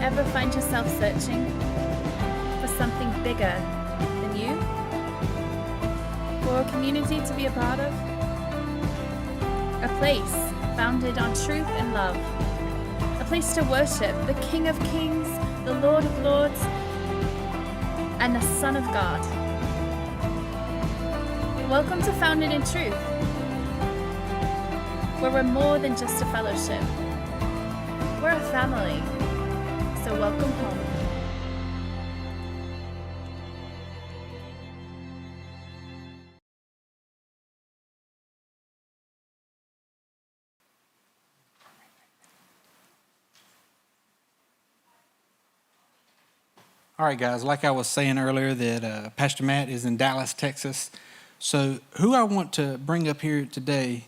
ever find yourself searching for something bigger than you? For a community to be a part of? A place founded on truth and love. A place to worship the King of Kings, the Lord of Lords, and the Son of God. Welcome to Founded in Truth, where we're more than just a fellowship. We're a family, so welcome home. All right, guys, like I was saying earlier that Pastor Matt is in Dallas, Texas. So who I want to bring up here today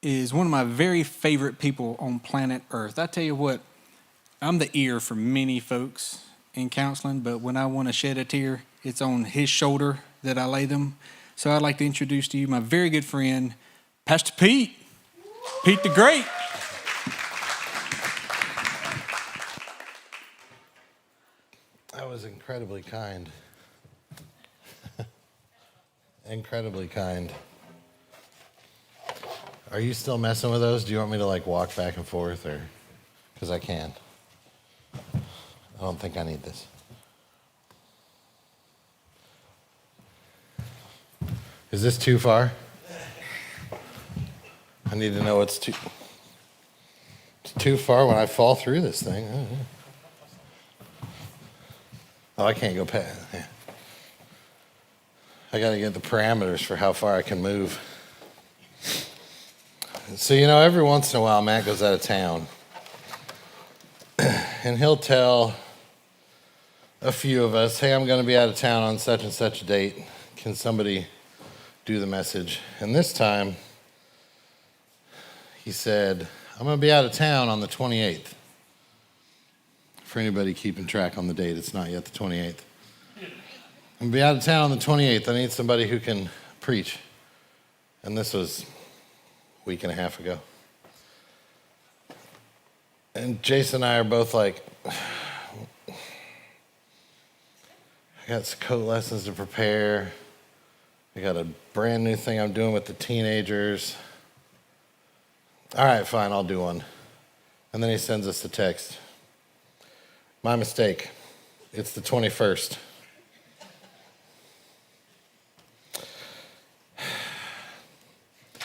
is one of my very favorite people on planet Earth. I tell you what, I'm the ear for many folks in counseling, but when I want to shed a tear, it's on his shoulder that I lay them. So I'd like to introduce to you my very good friend, Pastor Pete. Pete the Great. That was incredibly kind. Incredibly kind. Are you still messing with those? Do you want me to walk back and forth, or because I can? I don't think I need this. Is this too far? I need to know it's too far when I fall through this thing. Oh, I can't go past. Yeah. I got to get the parameters for how far I can move. So, every once in a while, Matt goes out of town. And he'll tell a few of us, hey, I'm going to be out of town on such and such a date. Can somebody do the message? And this time, he said, I'm going to be out of town on the 28th. For anybody keeping track on the date, it's not yet the 28th. I'm going to be out of town on the 28th. I need somebody who can preach. And this was a week and a half ago. And Jason and I are both like, I got some coat lessons to prepare. I got a brand new thing I'm doing with the teenagers. All right, fine, I'll do one. And then he sends us a text. My mistake. It's the 21st.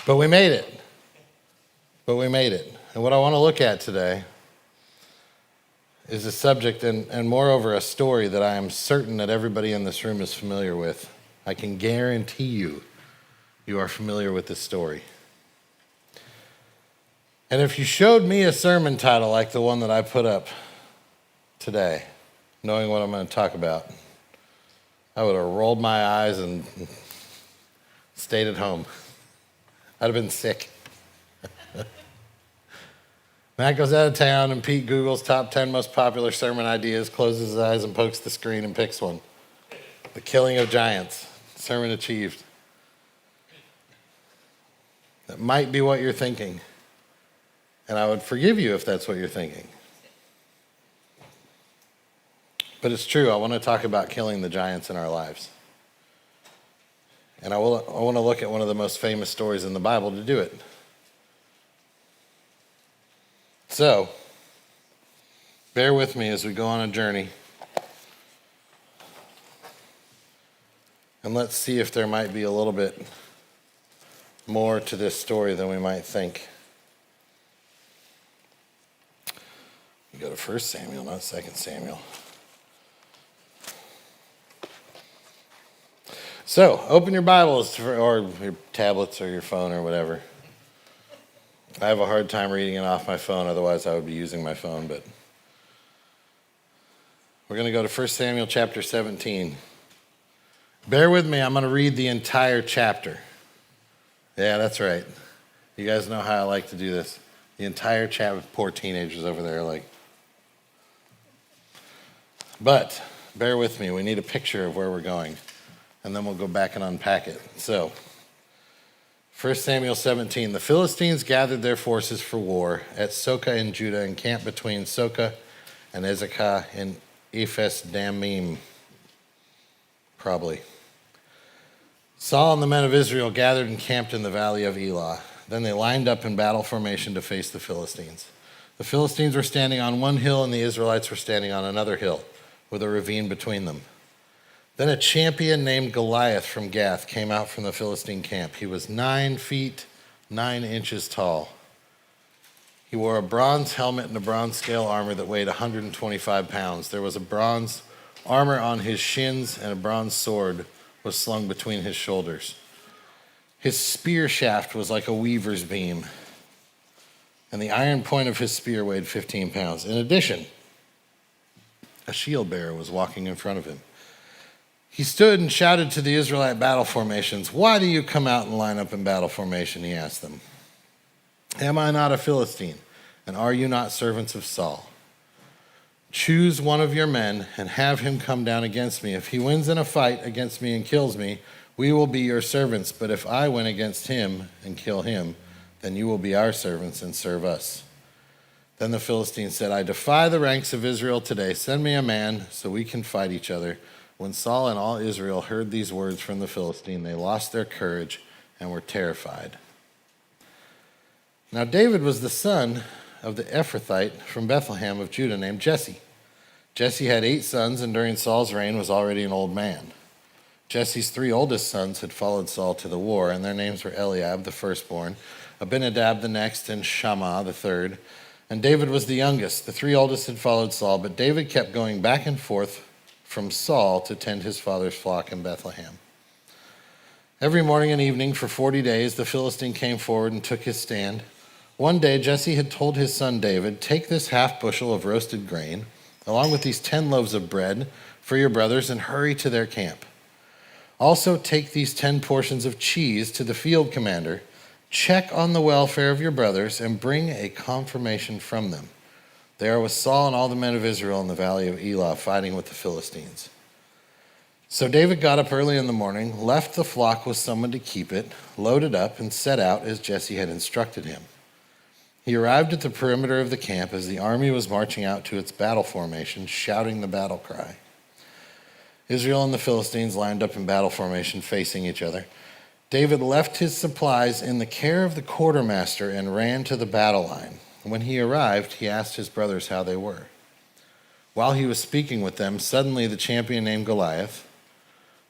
But we made it. And what I want to look at today is a subject and moreover a story that I am certain that everybody in this room is familiar with. I can guarantee you are familiar with this story. And if you showed me a sermon title like the one that I put up today, knowing what I'm going to talk about, I would have rolled my eyes and stayed at home. I'd have been sick. Matt goes out of town and Pete Googles top 10 most popular sermon ideas, closes his eyes and pokes the screen and picks one. The killing of giants. Sermon achieved. That might be what you're thinking. And I would forgive you if that's what you're thinking. But it's true. I want to talk about killing the giants in our lives. And I want to look at one of the most famous stories in the Bible to do it. So, bear with me as we go on a journey. And let's see if there might be a little bit more to this story than we might think. We go to 1 Samuel, not 2 Samuel. So, open your Bibles or your tablets or your phone or whatever. I have a hard time reading it off my phone, otherwise I would be using my phone, but we're going to go to 1 Samuel chapter 17. Bear with me, I'm going to read the entire chapter. Yeah, that's right. You guys know how I like to do this. The entire chapter, poor teenagers over there But, bear with me, we need a picture of where we're going. And then we'll go back and unpack it. So, 1 Samuel 17, the Philistines gathered their forces for war at Soka in Judah and camped between Soka and Ezekah in Ephes Dammim, probably. Saul and the men of Israel gathered and camped in the valley of Elah. Then they lined up in battle formation to face the Philistines. The Philistines were standing on one hill and the Israelites were standing on another hill, with a ravine between them. Then a champion named Goliath from Gath came out from the Philistine camp. He was 9 feet 9 inches tall. He wore a bronze helmet and a bronze scale armor that weighed 125 pounds. There was a bronze armor on his shins, and a bronze sword was slung between his shoulders. His spear shaft was like a weaver's beam, and the iron point of his spear weighed 15 pounds. In addition, a shield bearer was walking in front of him. He stood and shouted to the Israelite battle formations, "Why do you come out and line up in battle formation?" he asked them. "Am I not a Philistine, and are you not servants of Saul? Choose one of your men and have him come down against me. If he wins in a fight against me and kills me, we will be your servants. But if I win against him and kill him, then you will be our servants and serve us." Then the Philistine said, "I defy the ranks of Israel today. Send me a man so we can fight each other." When Saul and all Israel heard these words from the Philistine, they lost their courage and were terrified. Now David was the son of the Ephrathite from Bethlehem of Judah named Jesse. Jesse had 8 sons, and during Saul's reign was already an old man. Jesse's 3 oldest sons had followed Saul to the war, and their names were Eliab, the firstborn, Abinadab the next, and Shammah the third. And David was the youngest. The 3 oldest had followed Saul, but David kept going back and forth from Saul to tend his father's flock in Bethlehem. Every morning and evening for 40 days, the Philistine came forward and took his stand. One day, Jesse had told his son David, "Take this half bushel of roasted grain, along with these 10 loaves of bread for your brothers, and hurry to their camp. Also take these 10 portions of cheese to the field commander. Check on the welfare of your brothers and bring a confirmation from them. There was Saul and all the men of Israel in the valley of Elah fighting with the Philistines." So David got up early in the morning, left the flock with someone to keep it, loaded up, and set out as Jesse had instructed him. He arrived at the perimeter of the camp as the army was marching out to its battle formation, shouting the battle cry. Israel and the Philistines lined up in battle formation facing each other. David left his supplies in the care of the quartermaster and ran to the battle line. When he arrived, he asked his brothers how they were. While he was speaking with them, suddenly the champion named Goliath,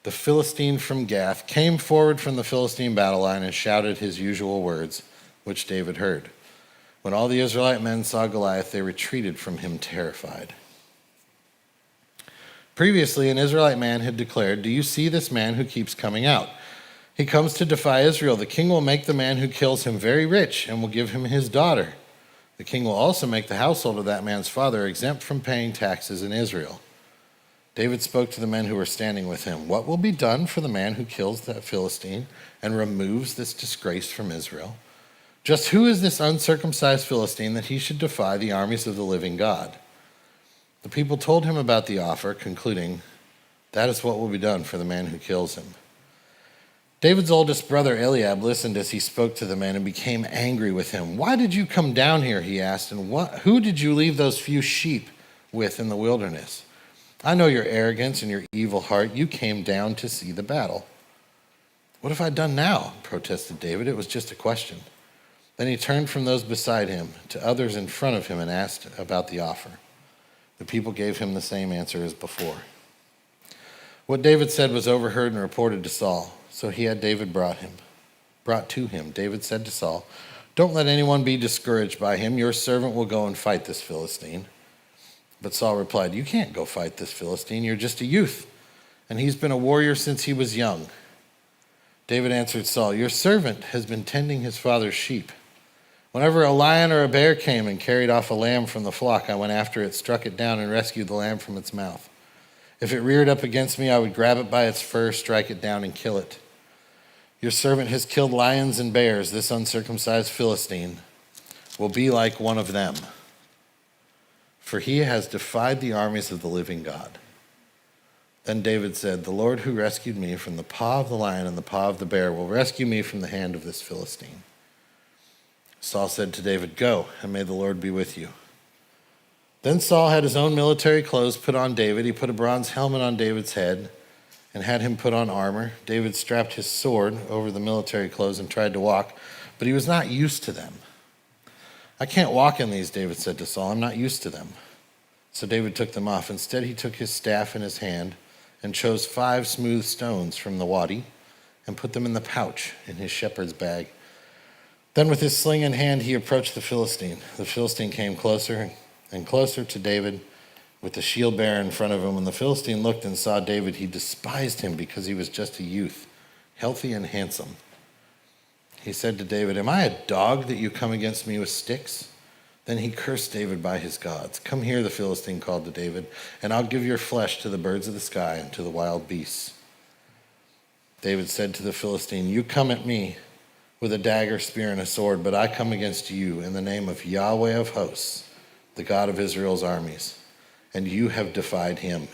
the Philistine from Gath, came forward from the Philistine battle line and shouted his usual words, which David heard. When all the Israelite men saw Goliath, they retreated from him terrified. Previously, an Israelite man had declared, "Do you see this man who keeps coming out? He comes to defy Israel. The king will make the man who kills him very rich and will give him his daughter. The king will also make the household of that man's father exempt from paying taxes in Israel." David spoke to the men who were standing with him. "What will be done for the man who kills that Philistine and removes this disgrace from Israel? Just who is this uncircumcised Philistine that he should defy the armies of the living God?" The people told him about the offer, concluding, "That is what will be done for the man who kills him." David's oldest brother Eliab listened as he spoke to the men and became angry with him. "Why did you come down here?" he asked, "and who did you leave those few sheep with in the wilderness? I know your arrogance and your evil heart. You came down to see the battle." "What have I done now?" protested David. "It was just a question." Then he turned from those beside him to others in front of him and asked about the offer. The people gave him the same answer as before. What David said was overheard and reported to Saul, so he had David brought to him. David said to Saul, "Don't let anyone be discouraged by him. Your servant will go and fight this Philistine." But Saul replied, "You can't go fight this Philistine. You're just a youth, and he's been a warrior since he was young." David answered Saul, "Your servant has been tending his father's sheep. Whenever a lion or a bear came and carried off a lamb from the flock, I went after it, struck it down, and rescued the lamb from its mouth. If it reared up against me, I would grab it by its fur, strike it down, and kill it. Your servant has killed lions and bears. This uncircumcised Philistine will be like one of them, for he has defied the armies of the living God." Then David said, "The Lord who rescued me from the paw of the lion and the paw of the bear will rescue me from the hand of this Philistine." Saul said to David, "Go, and may the Lord be with you." Then Saul had his own military clothes put on David. He put a bronze helmet on David's head and had him put on armor. David strapped his sword over the military clothes and tried to walk, but he was not used to them. I can't walk in these, David said to Saul. I'm not used to them. So David took them off. Instead, he took his staff in his hand and chose 5 smooth stones from the wadi and put them in the pouch in his shepherd's bag. Then with his sling in hand, he approached the Philistine. The Philistine came closer and closer to David with the shield bearer in front of him. When the Philistine looked and saw David, he despised him because he was just a youth, healthy and handsome. He said to David, "Am I a dog that you come against me with sticks?" Then he cursed David by his gods. "Come here," the Philistine called to David, "and I'll give your flesh to the birds of the sky and to the wild beasts." David said to the Philistine, "You come at me with a dagger, spear, and a sword, but I come against you in the name of Yahweh of hosts, the God of Israel's armies, and you have defied him.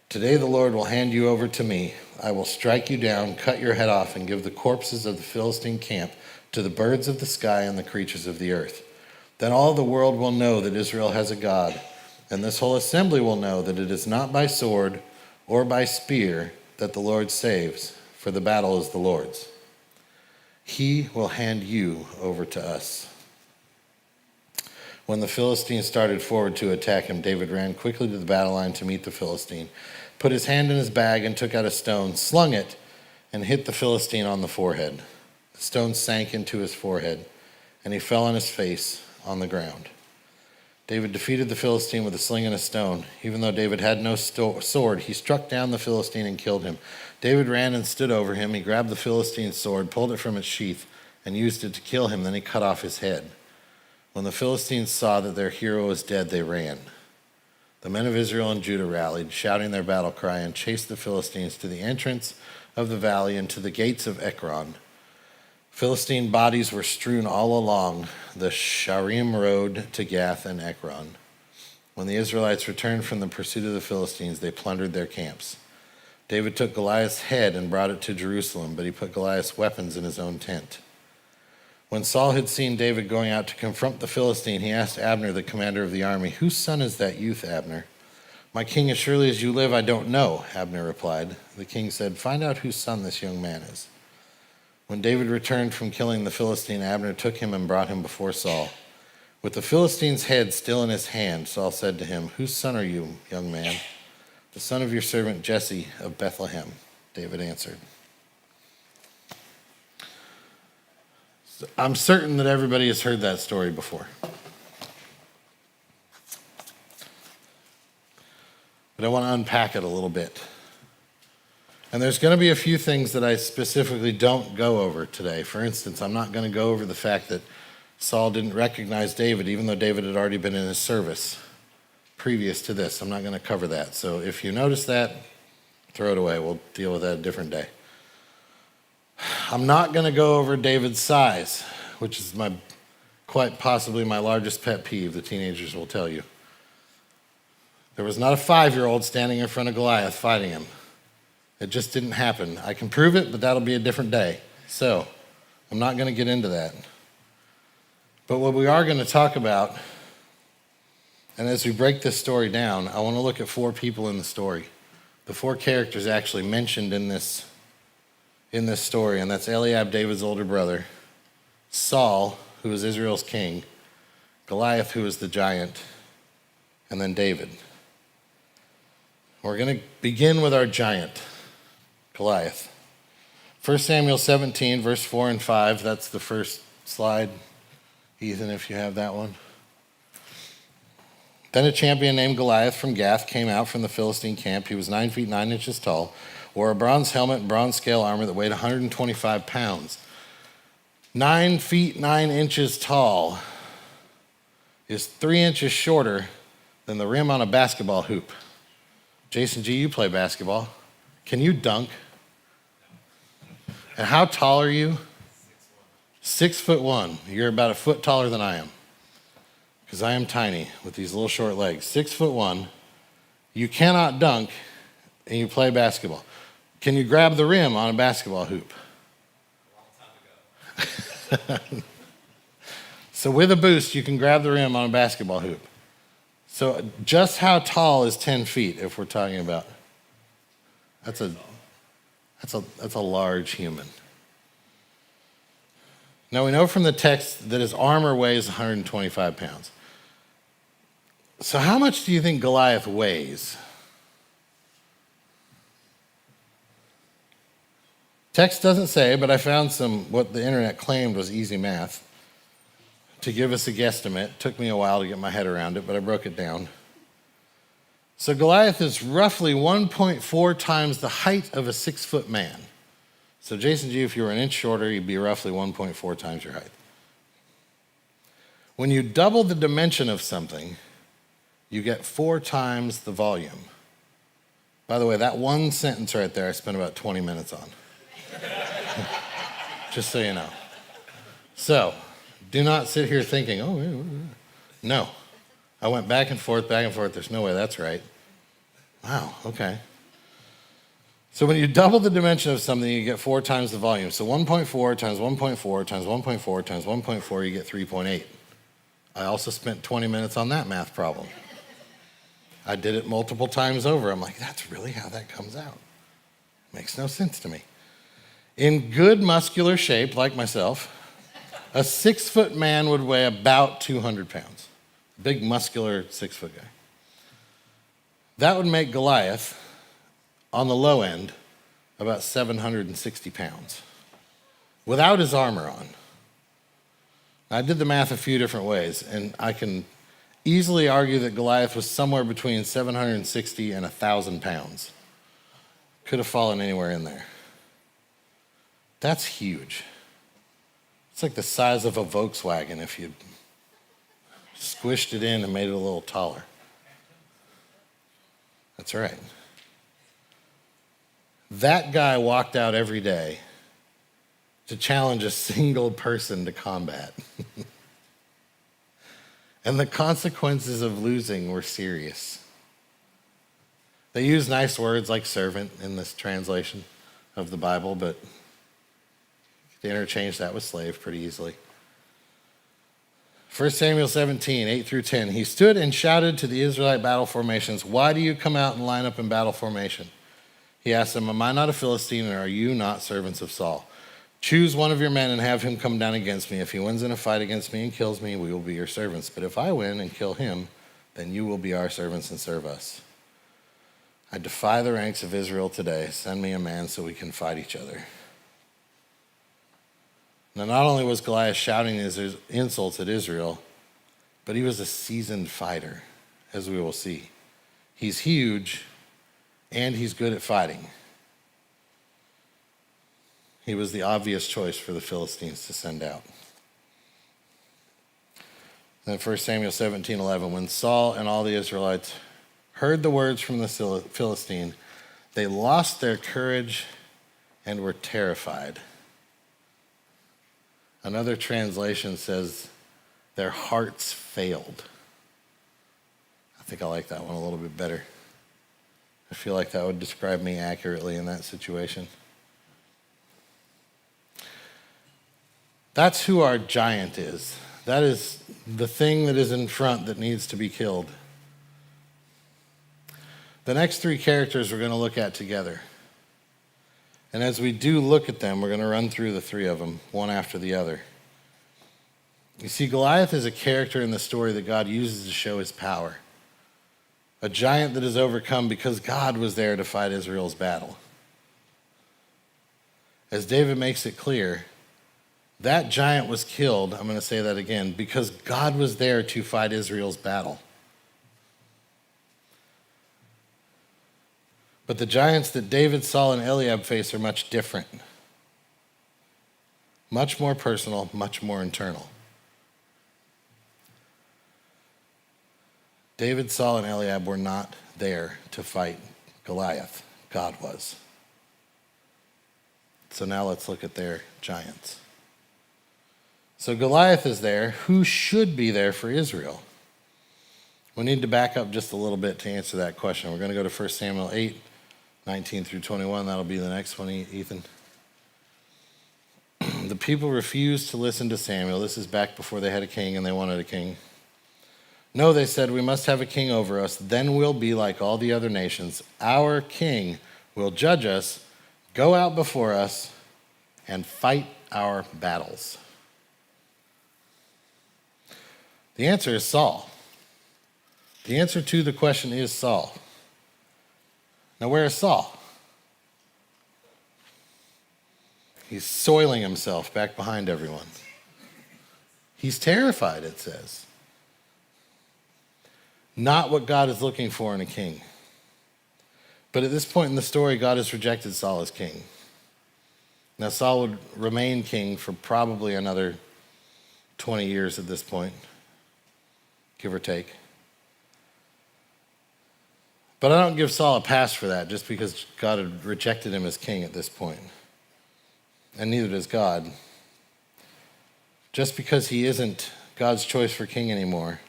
Today the Lord will hand you over to me. I will strike you down, cut your head off, and give the corpses of the Philistine camp to the birds of the sky and the creatures of the earth. Then all the world will know that Israel has a God, and this whole assembly will know that it is not by sword or by spear that the Lord saves, for the battle is the Lord's. He will hand you over to us." When the Philistine started forward to attack him, David ran quickly to the battle line to meet the Philistine, put his hand in his bag and took out a stone, slung it, and hit the Philistine on the forehead. The stone sank into his forehead, and he fell on his face on the ground. David defeated the Philistine with a sling and a stone. Even though David had no sword, he struck down the Philistine and killed him. David ran and stood over him. He grabbed the Philistine's sword, pulled it from its sheath, and used it to kill him. Then he cut off his head. When the Philistines saw that their hero was dead, they ran. The men of Israel and Judah rallied, shouting their battle cry, and chased the Philistines to the entrance of the valley and to the gates of Ekron. Philistine bodies were strewn all along the Sharim road to Gath and Ekron. When the Israelites returned from the pursuit of the Philistines, they plundered their camps. David took Goliath's head and brought it to Jerusalem, but he put Goliath's weapons in his own tent. When Saul had seen David going out to confront the Philistine, he asked Abner, the commander of the army, "Whose son is that youth, Abner?" "My king, as surely as you live, I don't know," Abner replied. The king said, "Find out whose son this young man is." When David returned from killing the Philistine, Abner took him and brought him before Saul. With the Philistine's head still in his hand, Saul said to him, "Whose son are you, young man?" "The son of your servant Jesse of Bethlehem," David answered. I'm certain that everybody has heard that story before. But I want to unpack it a little bit. And there's going to be a few things that I specifically don't go over today. For instance, I'm not going to go over the fact that Saul didn't recognize David, even though David had already been in his service previous to this. I'm not going to cover that. So if you notice that, throw it away. We'll deal with that a different day. I'm not going to go over David's size, which is quite possibly my largest pet peeve, the teenagers will tell you. There was not a 5-year-old standing in front of Goliath fighting him. It just didn't happen. I can prove it, but that'll be a different day. So I'm not going to get into that. But what we are going to talk about, and as we break this story down, I want to look at 4 people in the story. The 4 characters actually mentioned in this story, and that's Eliab, David's older brother, Saul, who is Israel's king, Goliath, who is the giant, and then David. We're going to begin with our giant, Goliath. 1 Samuel 17, verse 4 and 5, that's the first slide. Ethan, if you have that one. Then a champion named Goliath from Gath came out from the Philistine camp. He was 9 feet 9 inches tall, wore a bronze helmet and bronze scale armor that weighed 125 pounds. 9 feet 9 inches tall is 3 inches shorter than the rim on a basketball hoop. Jason G., you play basketball. Can you dunk? And how tall are you? 6'1". You're about a foot taller than I am, because I am tiny with these little short legs. 6'1". You cannot dunk, and you play basketball. Can you grab the rim on a basketball hoop? A long time ago. So with a boost, you can grab the rim on a basketball hoop. So just how tall is 10 feet if we're talking about? That's a large human. Now we know from the text that his armor weighs 125 pounds. So how much do you think Goliath weighs? Text doesn't say, but I found what the internet claimed was easy math to give us a guesstimate. It took me a while to get my head around it, but I broke it down. So Goliath is roughly 1.4 times the height of a 6-foot man. So Jason G, if you were an inch shorter, you'd be roughly 1.4 times your height. When you double the dimension of something, you get 4 times the volume. By the way, that one sentence right there, I spent about 20 minutes on. Just so you know. So, do not sit here thinking, oh, no. I went back and forth. There's no way that's right. Wow, okay. So when you double the dimension of something, you get 4 times the volume. So 1.4 times 1.4 times 1.4 times 1.4, you get 3.8. I also spent 20 minutes on that math problem. I did it multiple times over. I'm like, that's really how that comes out. Makes no sense to me. In good muscular shape, like myself, a 6-foot man would weigh about 200 pounds. Big, muscular 6-foot guy. That would make Goliath, on the low end, about 760 pounds, without his armor on. I did the math a few different ways, and I can easily argue that Goliath was somewhere between 760 and 1,000 pounds. Could have fallen anywhere in there. That's huge. It's like the size of a Volkswagen if you squished it in and made it a little taller. That's right. That guy walked out every day to challenge a single person to combat. And the consequences of losing were serious. They use nice words like servant in this translation of the Bible, but they interchange that with slave pretty easily. 1 Samuel 17, 8 through 10. He stood and shouted to the Israelite battle formations, "Why do you come out and line up in battle formation?" He asked them, "Am I not a Philistine, and are you not servants of Saul? Choose one of your men and have him come down against me. If he wins in a fight against me and kills me, we will be your servants. But if I win and kill him, then you will be our servants and serve us. I defy the ranks of Israel today. Send me a man so we can fight each other." Now, not only was Goliath shouting his insults at Israel, but he was a seasoned fighter, as we will see. He's huge, and he's good at fighting. He was the obvious choice for the Philistines to send out. Then 1 Samuel 17:11, when Saul and all the Israelites heard the words from the Philistine, they lost their courage and were terrified. Another translation says their hearts failed. I think I like that one a little bit better. I feel like that would describe me accurately in that situation. That's who our giant is. That is the thing that is in front that needs to be killed. The next 3 characters we're going to look at together. And as we do look at them, we're going to run through the 3 of them, one after the other. You see, Goliath is a character in the story that God uses to show his power. A giant that is overcome because God was there to fight Israel's battle. As David makes it clear, that giant was killed, I'm going to say that again, because God was there to fight Israel's battle. But the giants that David, Saul, and Eliab face are much different. Much more personal, much more internal. David, Saul, and Eliab were not there to fight Goliath. God was. So now let's look at their giants. So Goliath is there. Who should be there for Israel? We need to back up just a little bit to answer that question. We're going to go to 1 Samuel 8, 19 through 21. That'll be the next one, Ethan. The people refused to listen to Samuel. This is back before they had a king and they wanted a king. No, they said, we must have a king over us. Then we'll be like all the other nations. Our king will judge us, go out before us, and fight our battles. The answer is Saul. The answer to the question is Saul. Now, where is Saul? He's soiling himself back behind everyone. He's terrified, it says. Not what God is looking for in a king. But at this point in the story, God has rejected Saul as king. Now, Saul would remain king for probably another 20 years at this point, give or take. But I don't give Saul a pass for that just because God had rejected him as king at this point. And neither does God. Just because he isn't God's choice for king anymore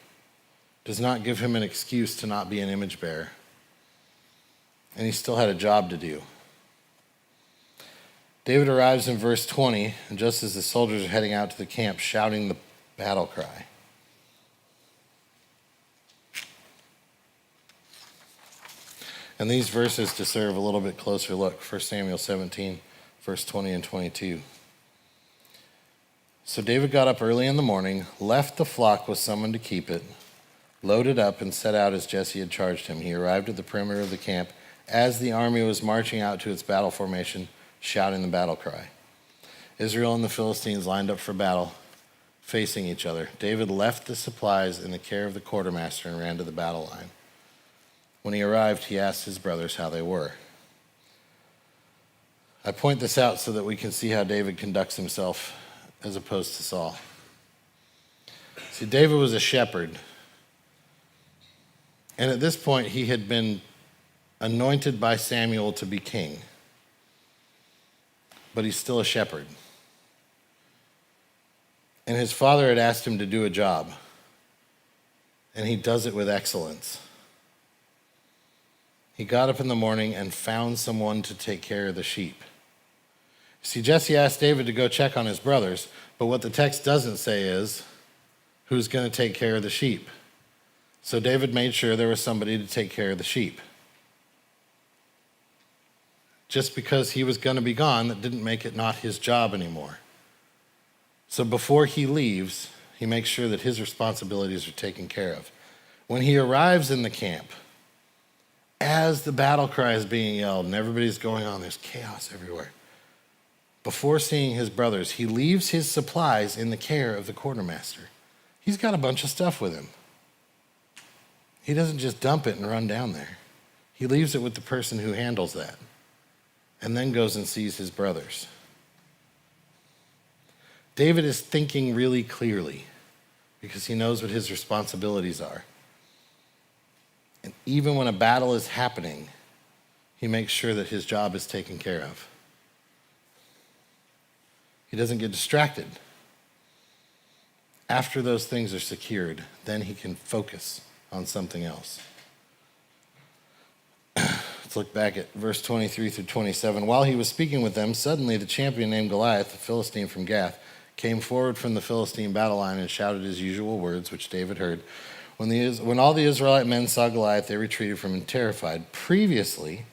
does not give him an excuse to not be an image bearer. And he still had a job to do. David arrives in verse 20, and just as the soldiers are heading out to the camp, shouting the battle cry. And these verses deserve a little bit closer look. 1 Samuel 17, verse 20 and 22. So David got up early in the morning, left the flock with someone to keep it, loaded up, and set out as Jesse had charged him. He arrived at the perimeter of the camp as the army was marching out to its battle formation, shouting the battle cry. Israel and the Philistines lined up for battle, facing each other. David left the supplies in the care of the quartermaster and ran to the battle line. When he arrived, he asked his brothers how they were. I point this out so that we can see how David conducts himself as opposed to Saul. See, David was a shepherd. And at this point, he had been anointed by Samuel to be king. But he's still a shepherd. And his father had asked him to do a job. And he does it with excellence. He got up in the morning and found someone to take care of the sheep. See, Jesse asked David to go check on his brothers, but what the text doesn't say is who's going to take care of the sheep. So David made sure there was somebody to take care of the sheep. Just because he was going to be gone, that didn't make it not his job anymore. So before he leaves, he makes sure that his responsibilities are taken care of. When he arrives in the camp, as the battle cry is being yelled and everybody's going on, there's chaos everywhere. Before seeing his brothers, he leaves his supplies in the care of the quartermaster. He's got a bunch of stuff with him. He doesn't just dump it and run down there. He leaves it with the person who handles that and then goes and sees his brothers. David is thinking really clearly because he knows what his responsibilities are. And even when a battle is happening, he makes sure that his job is taken care of. He doesn't get distracted. After those things are secured, then he can focus on something else. Let's look back at verse 23 through 27. While he was speaking with them, suddenly the champion named Goliath, the Philistine from Gath, came forward from the Philistine battle line and shouted his usual words, which David heard. When all the Israelite men saw Goliath, they retreated from him terrified. Previously,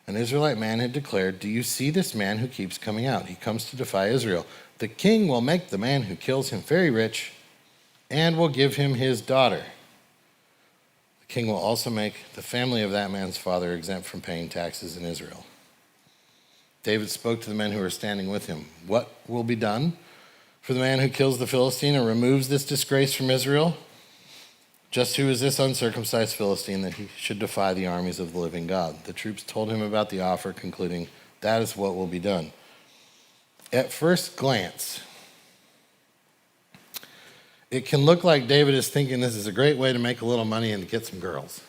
an Israelite man had declared, "Do you see this man who keeps coming out? He comes to defy Israel. The king will make the man who kills him very rich and will give him his daughter. The king will also make the family of that man's father exempt from paying taxes in Israel." David spoke to the men who were standing with him. "What will be done for the man who kills the Philistine and removes this disgrace from Israel? Just who is this uncircumcised Philistine that he should defy the armies of the living God?" The troops told him about the offer, concluding, "That is what will be done." At first glance, it can look like David is thinking this is a great way to make a little money and to get some girls.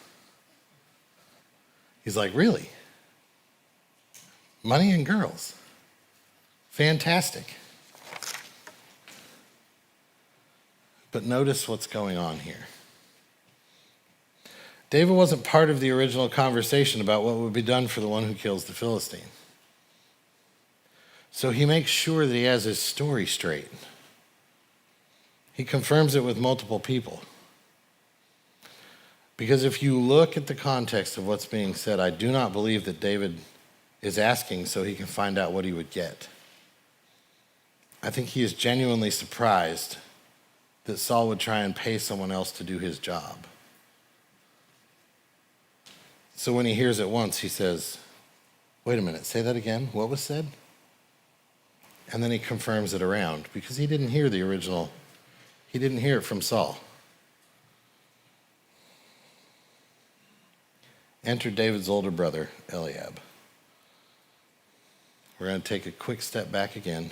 He's like, really? Money and girls? Fantastic. But notice what's going on here. David wasn't part of the original conversation about what would be done for the one who kills the Philistine. So he makes sure that he has his story straight. He confirms it with multiple people. Because if you look at the context of what's being said, I do not believe that David is asking so he can find out what he would get. I think he is genuinely surprised that Saul would try and pay someone else to do his job. So when he hears it once, he says, wait a minute, say that again? What was said? And then he confirms it around because he didn't hear the original. He didn't hear it from Saul. Enter David's older brother, Eliab. We're going to take a quick step back again.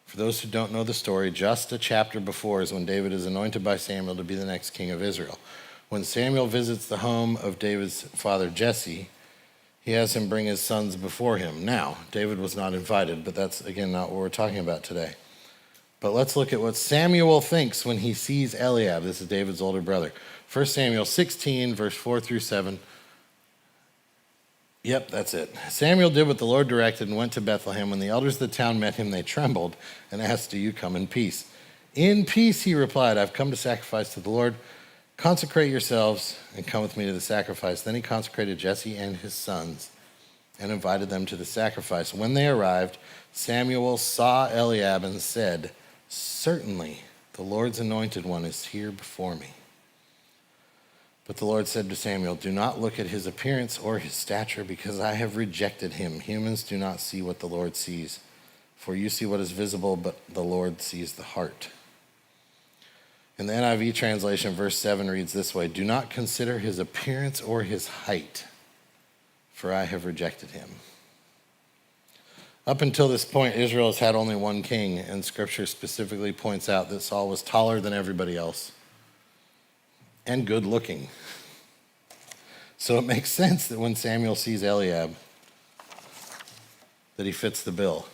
For those who don't know the story, just a chapter before is when David is anointed by Samuel to be the next king of Israel. When Samuel visits the home of David's father Jesse, he has him bring his sons before him. Now, David was not invited, but that's, again, not what we're talking about today. But let's look at what Samuel thinks when he sees Eliab. This is David's older brother. 1 Samuel 16, verse 4 through 7. Yep, that's it. Samuel did what the Lord directed and went to Bethlehem. When the elders of the town met him, they trembled and asked, do you come in peace? In peace, he replied, I've come to sacrifice to the Lord. Consecrate yourselves and come with me to the sacrifice. Then he consecrated Jesse and his sons and invited them to the sacrifice. When they arrived, Samuel saw Eliab and said, certainly the Lord's anointed one is here before me. But the Lord said to Samuel, do not look at his appearance or his stature, because I have rejected him. Humans do not see what the Lord sees, for you see what is visible, but the Lord sees the heart. In the NIV translation, verse 7 reads this way, do not consider his appearance or his height, for I have rejected him. Up until this point, Israel has had only one king, and Scripture specifically points out that Saul was taller than everybody else and good looking. So it makes sense that when Samuel sees Eliab, that he fits the bill.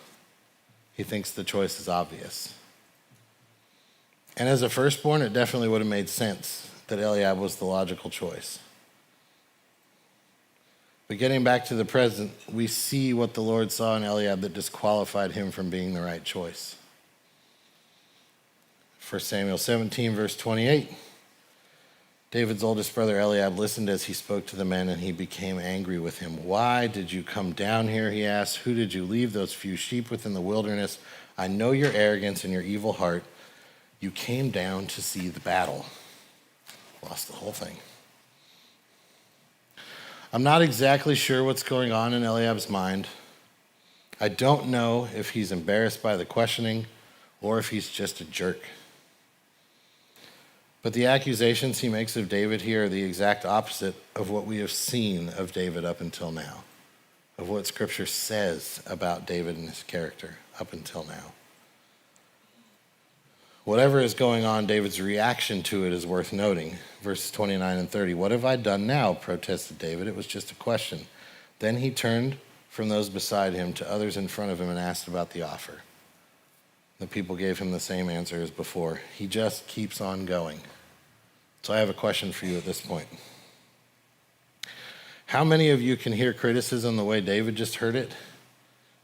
He thinks the choice is obvious. And as a firstborn, it definitely would have made sense that Eliab was the logical choice. But getting back to the present, we see what the Lord saw in Eliab that disqualified him from being the right choice. 1 Samuel 17, verse 28. David's oldest brother Eliab listened as he spoke to the men, and he became angry with him. Why did you come down here, he asked. Who did you leave those few sheep with in the wilderness? I know your arrogance and your evil heart. You came down to see the battle. Lost the whole thing. I'm not exactly sure what's going on in Eliab's mind. I don't know if he's embarrassed by the questioning or if he's just a jerk. But the accusations he makes of David here are the exact opposite of what we have seen of David up until now, of what Scripture says about David and his character up until now. Whatever is going on, David's reaction to it is worth noting. Verses 29 and 30. What have I done now? Protested David. It was just a question. Then he turned from those beside him to others in front of him and asked about the offer. The people gave him the same answer as before. He just keeps on going. So I have a question for you at this point. How many of you can hear criticism the way David just heard it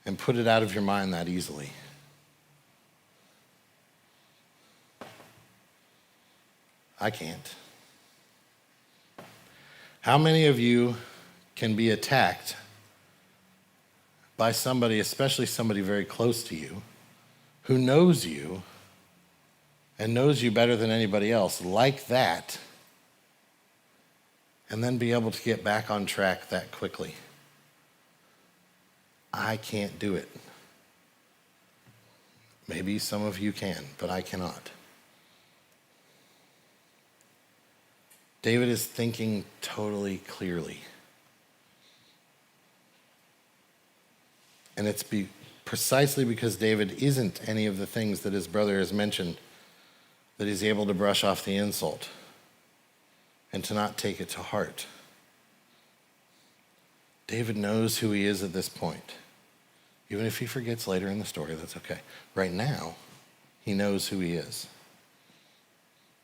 and put it out of your mind that easily? I can't. How many of you can be attacked by somebody, especially somebody very close to you, who knows you and knows you better than anybody else, like that, and then be able to get back on track that quickly? I can't do it. Maybe some of you can, but I cannot. David is thinking totally clearly. And it's precisely because David isn't any of the things that his brother has mentioned that he's able to brush off the insult and to not take it to heart. David knows who he is at this point. Even if he forgets later in the story, that's okay. Right now, he knows who he is.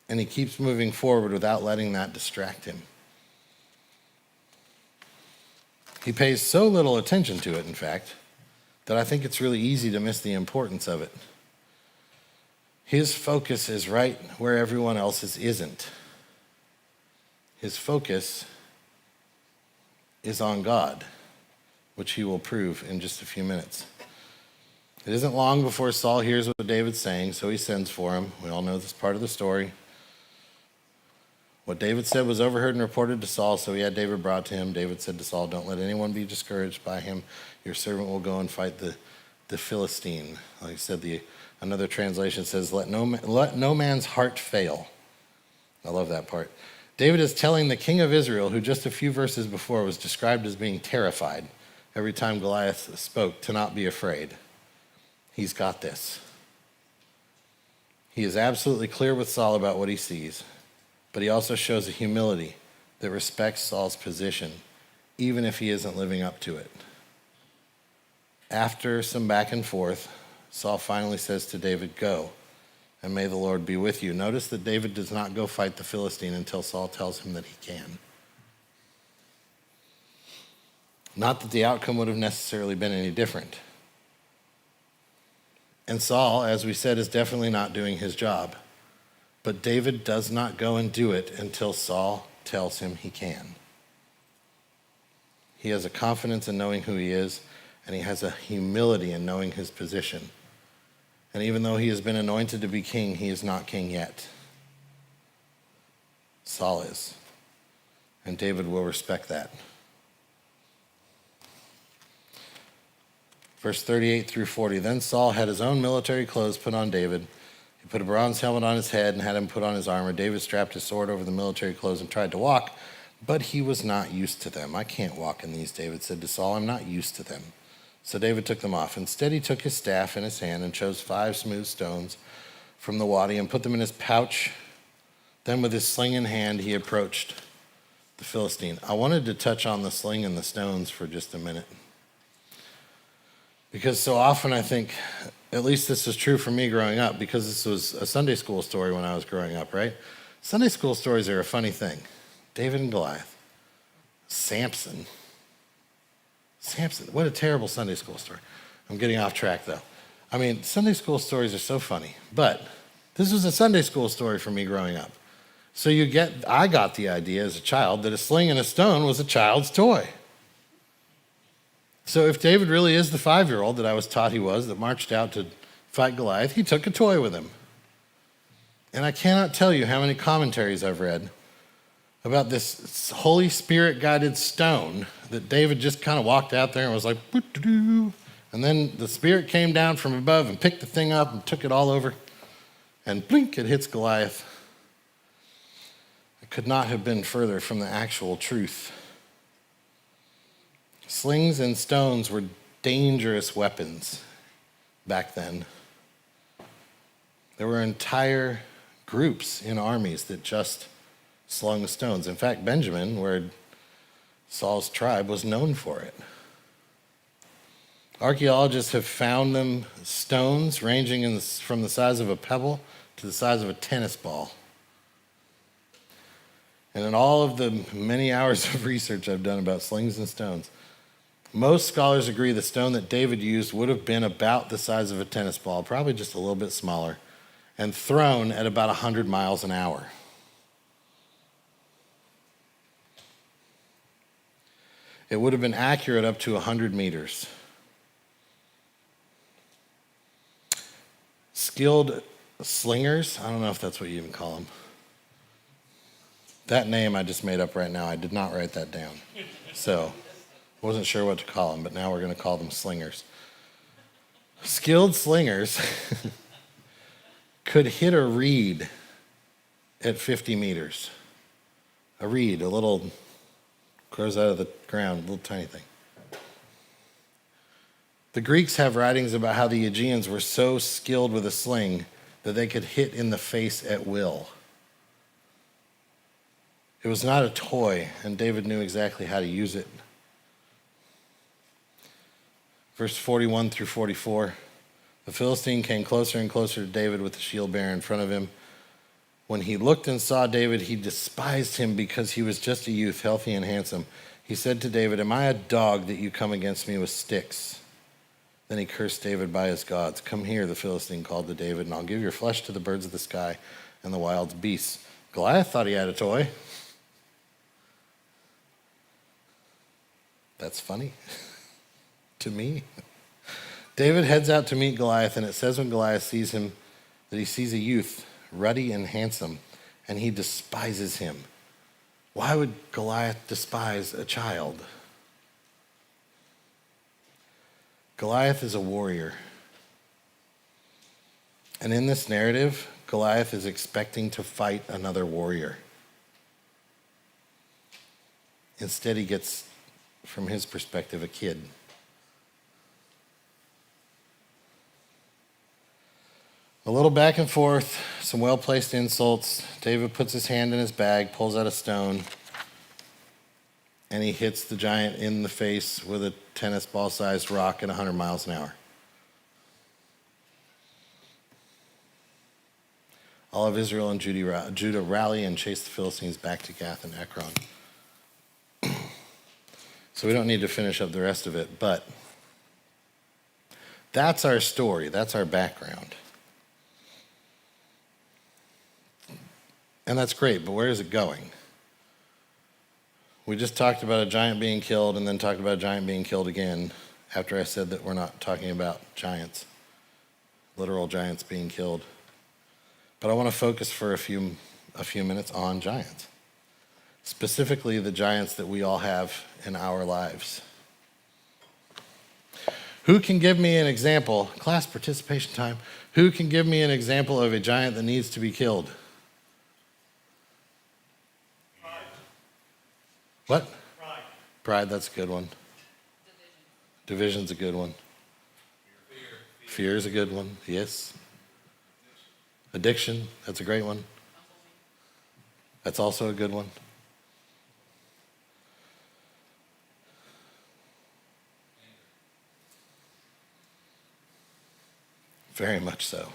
And he keeps moving forward without letting that distract him. He pays so little attention to it, in fact, that I think it's really easy to miss the importance of it. His focus is right where everyone else's isn't. his focus is on God, which he will prove in just a few minutes. It isn't long before Saul hears what David's saying, so he sends for him. We all know this part of the story. What David said was overheard and reported to Saul, so he had David brought to him. David said to Saul, "Don't let anyone be discouraged by him. Your servant will go and fight the Philistine." Like I said, another translation says, let no man's heart fail. I love that part. David is telling the king of Israel, who just a few verses before was described as being terrified every time Goliath spoke, to not be afraid. He's got this. He is absolutely clear with Saul about what he sees, but he also shows a humility that respects Saul's position, even if he isn't living up to it. After some back and forth, Saul finally says to David, "Go, and may the Lord be with you." Notice that David does not go fight the Philistine until Saul tells him that he can. Not that the outcome would have necessarily been any different. And Saul, as we said, is definitely not doing his job. But David does not go and do it until Saul tells him he can. He has a confidence in knowing who he is, and he has a humility in knowing his position. And even though he has been anointed to be king, he is not king yet. Saul is. And David will respect that. Verse 38 through 40, then Saul had his own military clothes put on David. He put a bronze helmet on his head and had him put on his armor. David strapped his sword over the military clothes and tried to walk, but he was not used to them. "I can't walk in these," David said to Saul. "I'm not used to them." So David took them off. Instead, he took his staff in his hand and chose 5 smooth stones from the wadi and put them in his pouch. Then with his sling in hand, he approached the Philistine. I wanted to touch on the sling and the stones for just a minute. Because so often I think, at least this was true for me growing up, because this was a Sunday school story when I was growing up, right? Sunday school stories are a funny thing. David and Goliath. Samson, what a terrible Sunday school story. I'm getting off track though. I mean, Sunday school stories are so funny, but this was a Sunday school story for me growing up. So I got the idea as a child that a sling and a stone was a child's toy. So if David really is the 5-year-old that I was taught he was, that marched out to fight Goliath, he took a toy with him. And I cannot tell you how many commentaries I've read about this Holy Spirit-guided stone that David just kind of walked out there and was like, "Boo-doo-doo." And then the Spirit came down from above and picked the thing up and took it all over, and blink, it hits Goliath. It could not have been further from the actual truth. Slings and stones were dangerous weapons back then. There were entire groups in armies that just slung stones. In fact, Benjamin, where Saul's tribe, was known for it. Archaeologists have found them stones ranging from the size of a pebble to the size of a tennis ball. And in all of the many hours of research I've done about slings and stones, most scholars agree the stone that David used would have been about the size of a tennis ball, probably just a little bit smaller, and thrown at about 100 miles an hour. It would have been accurate up to 100 meters. Skilled slingers, I don't know if that's what you even call them. That name I just made up right now. I did not write that down. So I wasn't sure what to call them, but now we're going to call them slingers. Skilled slingers could hit a reed at 50 meters. A reed, a little, grows out of the ground, a little tiny thing. The Greeks have writings about how the Aegeans were so skilled with a sling that they could hit in the face at will. It was not a toy, and David knew exactly how to use it. Verse 41 through 44, the Philistine came closer and closer to David with the shield bearer in front of him. When he looked and saw David, he despised him because he was just a youth, healthy and handsome. He said to David, "Am I a dog that you come against me with sticks?" Then he cursed David by his gods. "Come here," the Philistine called to David, "and I'll give your flesh to the birds of the sky and the wild beasts." Goliath thought he had a toy. That's funny to me. David heads out to meet Goliath, and it says when Goliath sees him that he sees a youth, ruddy and handsome, and he despises him. Why would Goliath despise a child? Goliath is a warrior. And in this narrative, Goliath is expecting to fight another warrior. Instead, he gets, from his perspective, a kid. A little back and forth, some well-placed insults. David puts his hand in his bag, pulls out a stone, and he hits the giant in the face with a tennis ball-sized rock at 100 miles an hour. All of Israel and Judah rally and chase the Philistines back to Gath and Ekron. So we don't need to finish up the rest of it, but that's our story. That's our background. And that's great, but where is it going? We just talked about a giant being killed and then talked about a giant being killed again after I said that we're not talking about giants, literal giants being killed. But I want to focus for a few minutes on giants, specifically the giants that we all have in our lives. Who can give me an example, class participation time, who can give me an example of a giant that needs to be killed? Pride. What? Pride. Pride, that's a good one. Division's a good one. Fear is a good one, yes. Addiction, that's a great one. That's also a good one. Very much so.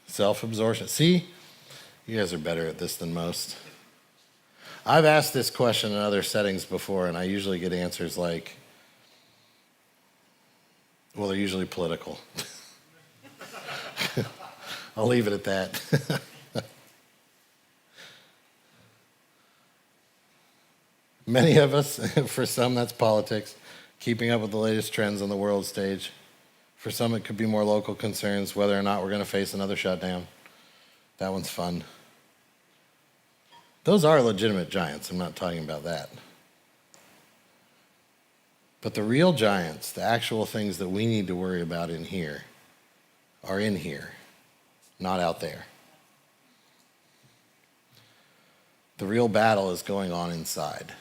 Self-absorption. See, you guys are better at this than most. I've asked this question in other settings before, and I usually get answers like, well, they're usually political. I'll leave it at that. Many of us, for some, that's politics, keeping up with the latest trends on the world stage. For some, it could be more local concerns, whether or not we're going to face another shutdown. That one's fun. Those are legitimate giants. I'm not talking about that. But the real giants, the actual things that we need to worry about in here, are in here, not out there. The real battle is going on inside.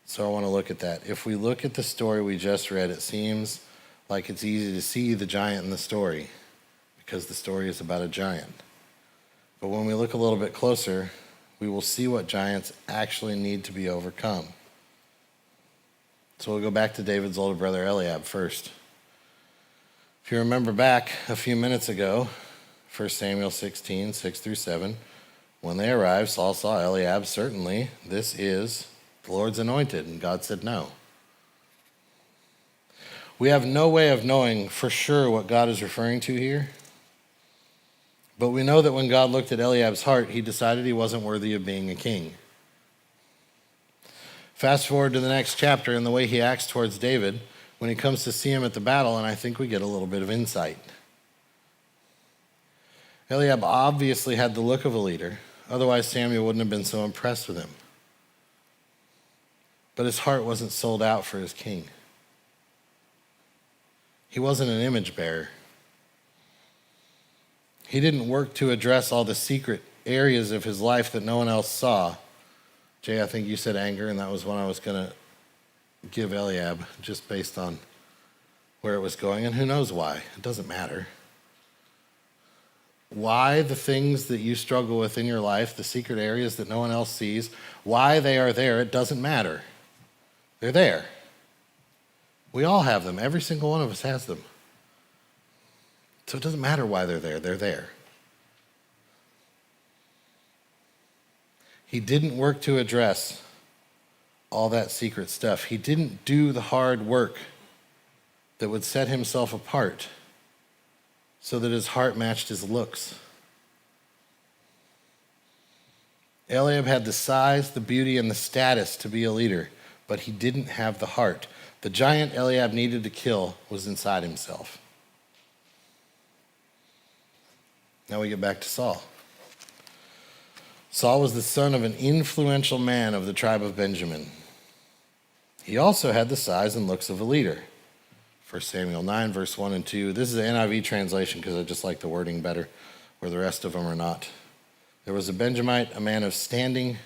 So I want to look at that. If we look at the story we just read, it seems like it's easy to see the giant in the story because the story is about a giant. But when we look a little bit closer, we will see what giants actually need to be overcome. So we'll go back to David's older brother Eliab first. If you remember back a few minutes ago, 1 Samuel 16, 6 through 7, when they arrived, Saul saw Eliab, certainly, this is the Lord's anointed, and God said no. We have no way of knowing for sure what God is referring to here, but we know that when God looked at Eliab's heart, he decided he wasn't worthy of being a king. Fast forward to the next chapter and the way he acts towards David when he comes to see him at the battle, and I think we get a little bit of insight. Eliab obviously had the look of a leader, otherwise Samuel wouldn't have been so impressed with him. But his heart wasn't sold out for his king. He wasn't an image bearer. He didn't work to address all the secret areas of his life that no one else saw. Jay, I think you said anger, and that was one I was going to give Eliab, just based on where it was going, and who knows why. It doesn't matter. Why the things that you struggle with in your life, the secret areas that no one else sees, why they are there, it doesn't matter. They're there. We all have them. Every single one of us has them. So it doesn't matter why they're there. They're there. He didn't work to address all that secret stuff. He didn't do the hard work that would set himself apart so that his heart matched his looks. Eliab had the size, the beauty, and the status to be a leader, but he didn't have the heart. The giant Eliab needed to kill was inside himself. Now we get back to Saul. Saul was the son of an influential man of the tribe of Benjamin. He also had the size and looks of a leader. 1 Samuel 9, verse 1 and 2. This is an NIV translation because I just like the wording better, where the rest of them are not. There was a Benjamite, a man of standing,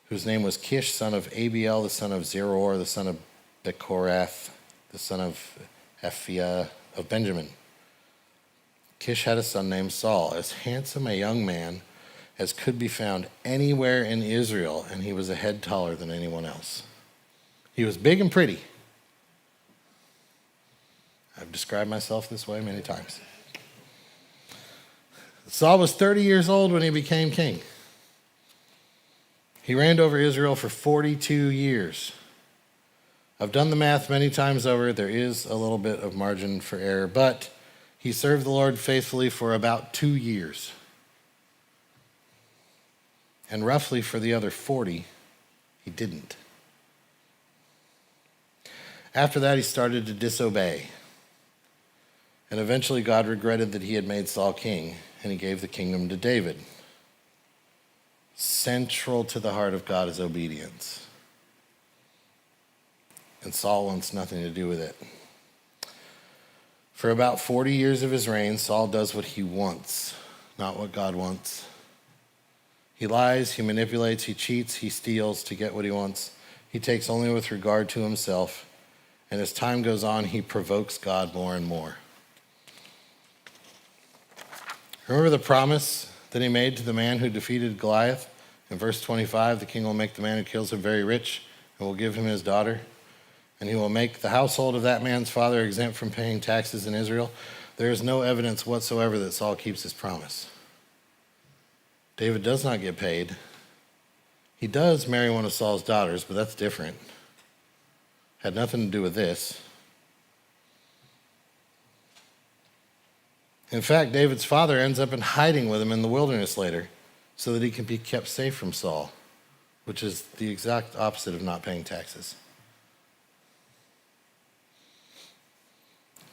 whose name was Kish, son of Abiel, the son of Zeror, the son of Bechorath, the son of Ephiah of Benjamin. Kish had a son named Saul, as handsome a young man as could be found anywhere in Israel, and he was a head taller than anyone else. He was big and pretty. I've described myself this way many times. Saul was 30 years old when he became king. He reigned over Israel for 42 years. I've done the math many times over. There is a little bit of margin for error, but he served the Lord faithfully for about 2 years. And roughly for the other 40, he didn't. After that, he started to disobey. And eventually God regretted that he had made Saul king, and he gave the kingdom to David. Central to the heart of God is obedience. And Saul wants nothing to do with it. For about 40 years of his reign, Saul does what he wants, not what God wants. He lies, he manipulates, he cheats, he steals to get what he wants. He takes only with regard to himself. And as time goes on, he provokes God more and more. Remember the promise that he made to the man who defeated Goliath? In verse 25, the king will make the man who kills him very rich and will give him his daughter. And he will make the household of that man's father exempt from paying taxes in Israel. There is no evidence whatsoever that Saul keeps his promise. David does not get paid. He does marry one of Saul's daughters, but that's different. Had nothing to do with this. In fact, David's father ends up in hiding with him in the wilderness later so that he can be kept safe from Saul, which is the exact opposite of not paying taxes.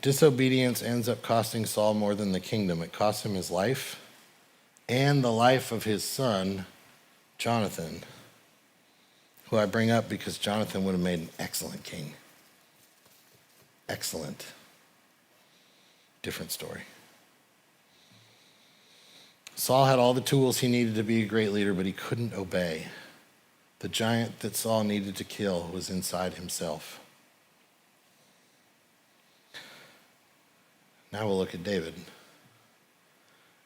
Disobedience ends up costing Saul more than the kingdom. It cost him his life and the life of his son, Jonathan, who I bring up because Jonathan would have made an excellent king. Excellent. Different story. Saul had all the tools he needed to be a great leader, but he couldn't obey. The giant that Saul needed to kill was inside himself. Now we'll look at David.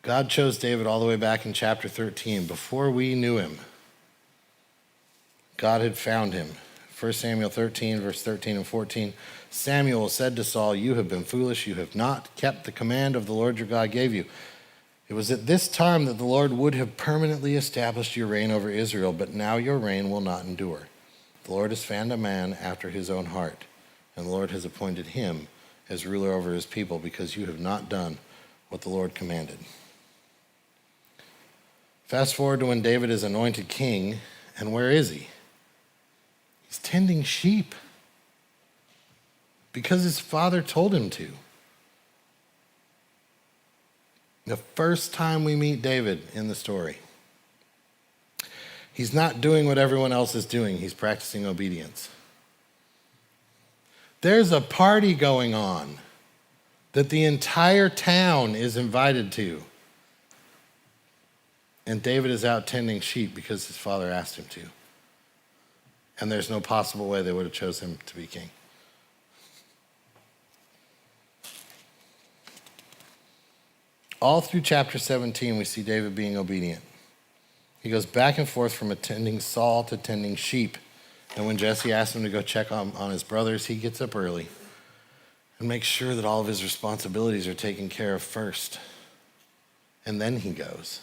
God chose David all the way back in chapter 13. Before we knew him, God had found him. 1 Samuel 13, verse 13 and 14. Samuel said to Saul, "You have been foolish. You have not kept the command of the Lord your God gave you. It was at this time that the Lord would have permanently established your reign over Israel, but now your reign will not endure. The Lord has found a man after his own heart, and the Lord has appointed him as ruler over his people because you have not done what the Lord commanded." Fast forward to when David is anointed king, and where is he? He's tending sheep because his father told him to. The first time we meet David in the story, he's not doing what everyone else is doing. He's practicing obedience. There's a party going on that the entire town is invited to. And David is out tending sheep because his father asked him to. And there's no possible way they would have chosen him to be king. All through chapter 17, we see David being obedient. He goes back and forth from attending Saul to tending sheep. And when Jesse asks him to go check on his brothers, he gets up early and makes sure that all of his responsibilities are taken care of first. And then he goes.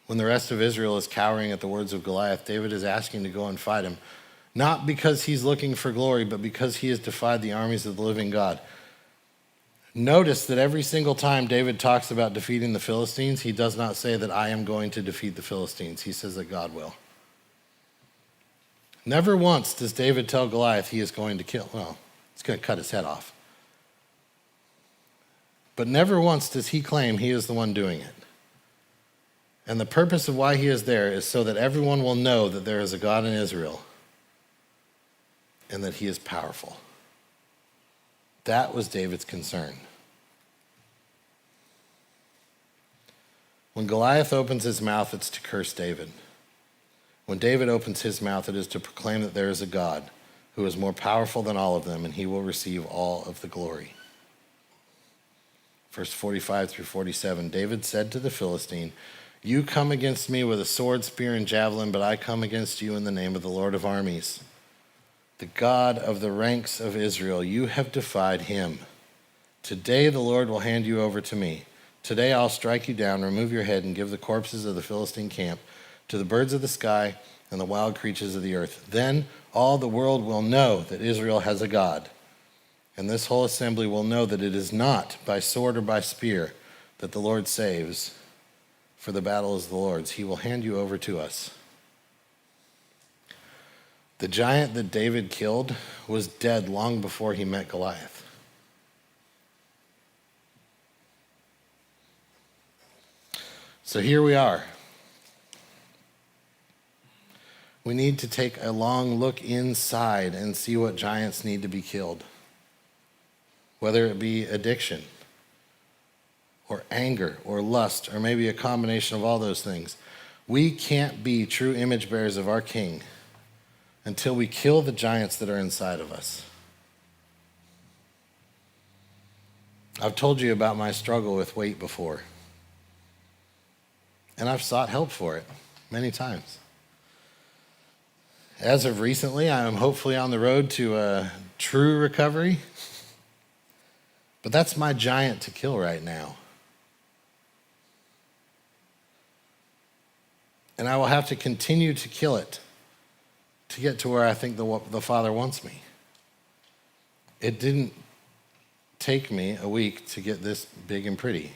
When the rest of Israel is cowering at the words of Goliath, David is asking to go and fight him, not because he's looking for glory, but because he has defied the armies of the living God. Notice that every single time David talks about defeating the Philistines, he does not say that I am going to defeat the Philistines. He says that God will. Never once does David tell Goliath he is going to kill, well, he's going to cut his head off. But never once does he claim he is the one doing it. And the purpose of why he is there is so that everyone will know that there is a God in Israel and that he is powerful. That was David's concern. When Goliath opens his mouth, it's to curse David. When David opens his mouth, it is to proclaim that there is a God who is more powerful than all of them, and he will receive all of the glory. Verse 45 through 47, David said to the Philistine, "You come against me with a sword, spear, and javelin, but I come against you in the name of the Lord of armies, the God of the ranks of Israel. You have defied him. Today the Lord will hand you over to me. Today I'll strike you down, remove your head, and give the corpses of the Philistine camp to the birds of the sky and the wild creatures of the earth. Then all the world will know that Israel has a God, and this whole assembly will know that it is not by sword or by spear that the Lord saves, for the battle is the Lord's. He will hand you over to us." The giant that David killed was dead long before he met Goliath. So here we are. We need to take a long look inside and see what giants need to be killed. Whether it be addiction, or anger, or lust, or maybe a combination of all those things. We can't be true image bearers of our King until we kill the giants that are inside of us. I've told you about my struggle with weight before, and I've sought help for it many times. As of recently, I am hopefully on the road to a true recovery, but that's my giant to kill right now. And I will have to continue to kill it to get to where I think the Father wants me. It didn't take me a week to get this big and pretty,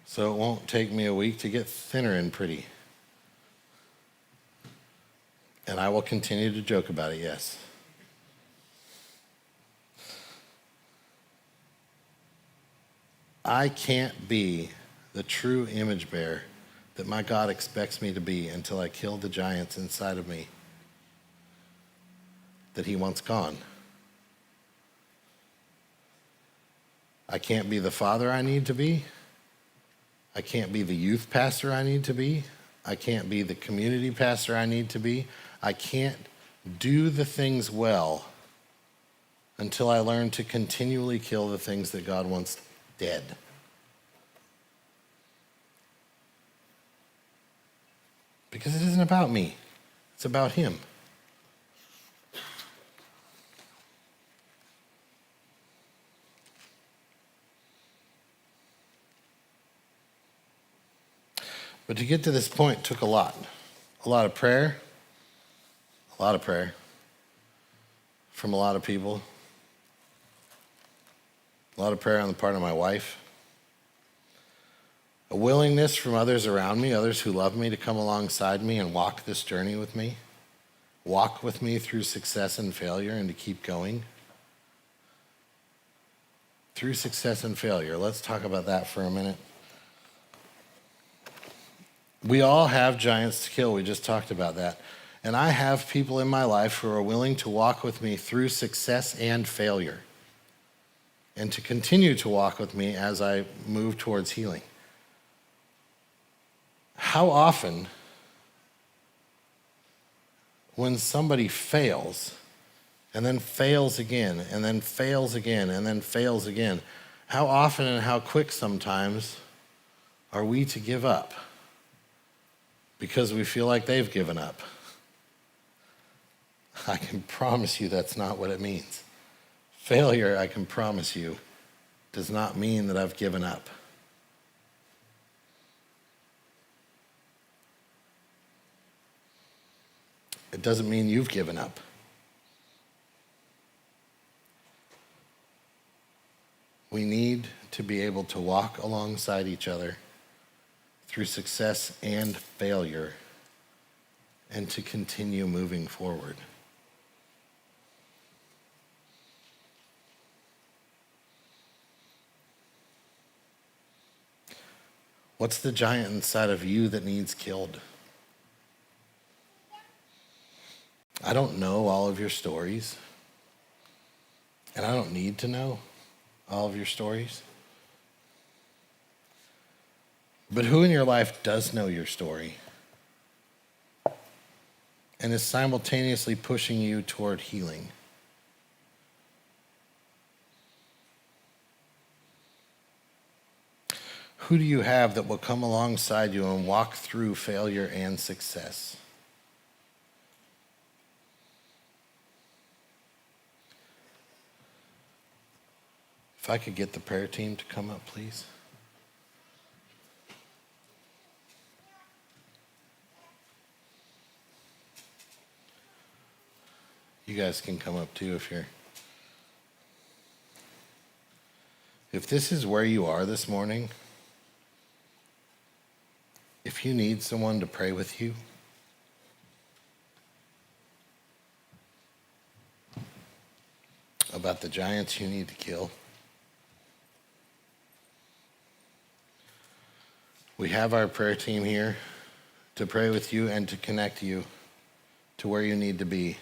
so it won't take me a week to get thinner and pretty. And I will continue to joke about it, yes. I can't be the true image bearer that my God expects me to be until I kill the giants inside of me that he wants gone. I can't be the father I need to be. I can't be the youth pastor I need to be. I can't be the community pastor I need to be. I can't do the things well until I learn to continually kill the things that God wants dead. Because it isn't about me. It's about him. But to get to this point took a lot of prayer, from a lot of people, a lot of prayer on the part of my wife, a willingness from others around me, others who love me, to come alongside me and walk this journey with me, walk with me through success and failure, and to keep going. Through success and failure, let's talk about that for a minute. We all have giants to kill. We just talked about that. And I have people in my life who are willing to walk with me through success and failure, and to continue to walk with me as I move towards healing. How often, when somebody fails, and then fails again, and then fails again, and then fails again, how often and how quick sometimes are we to give up because we feel like they've given up? I can promise you that's not what it means. Failure, I can promise you, does not mean that I've given up. It doesn't mean you've given up. We need to be able to walk alongside each other through success and failure and to continue moving forward. What's the giant inside of you that needs killed? I don't know all of your stories, and I don't need to know all of your stories. But who in your life does know your story and is simultaneously pushing you toward healing? Who do you have that will come alongside you and walk through failure and success? If I could get the prayer team to come up, please. You guys can come up too if this is where you are this morning, if you need someone to pray with you, about the giants you need to kill, we have our prayer team here to pray with you and to connect you to where you need to be.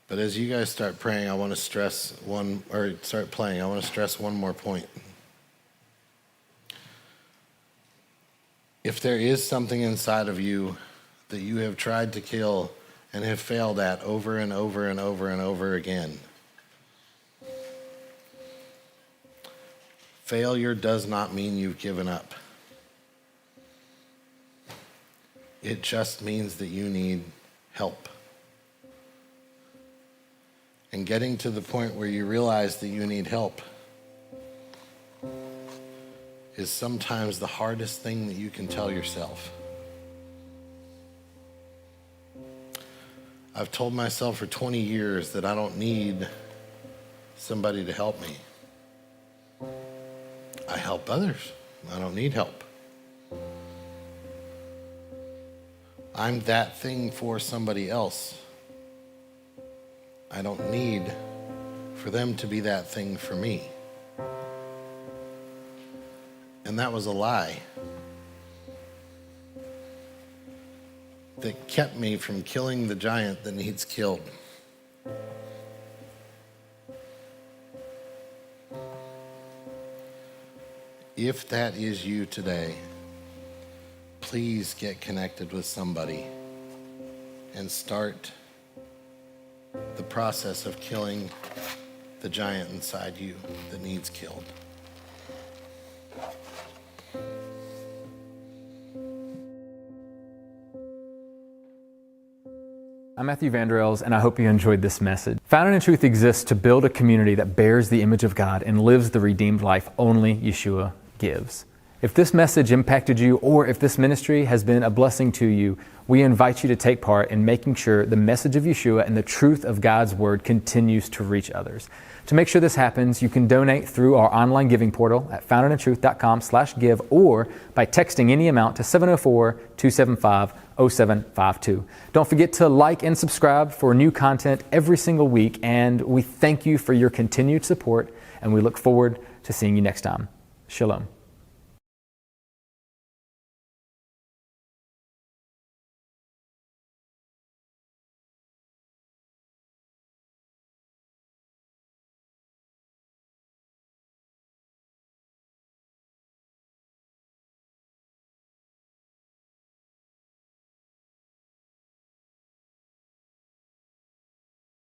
But as you guys start praying, I want to stress one more point. If there is something inside of you that you have tried to kill and have failed at over and over and over and over again, failure does not mean you've given up. It just means that you need help. And getting to the point where you realize that you need help is sometimes the hardest thing that you can tell yourself. I've told myself for 20 years that I don't need somebody to help me. I help others. I don't need help. I'm that thing for somebody else. I don't need for them to be that thing for me. And that was a lie that kept me from killing the giant that needs killed. If that is you today, please get connected with somebody and start the process of killing the giant inside you that needs killed. I'm Matthew Vanderels, and I hope you enjoyed this message. Founded in Truth exists to build a community that bears the image of God and lives the redeemed life only Yeshua gives. If this message impacted you, or if this ministry has been a blessing to you, we invite you to take part in making sure the message of Yeshua and the truth of God's Word continues to reach others. To make sure this happens, you can donate through our online giving portal at foundedintruth.com/give or by texting any amount to 704-275-0752. Don't forget to like and subscribe for new content every single week, and we thank you for your continued support, and we look forward to seeing you next time. Shalom.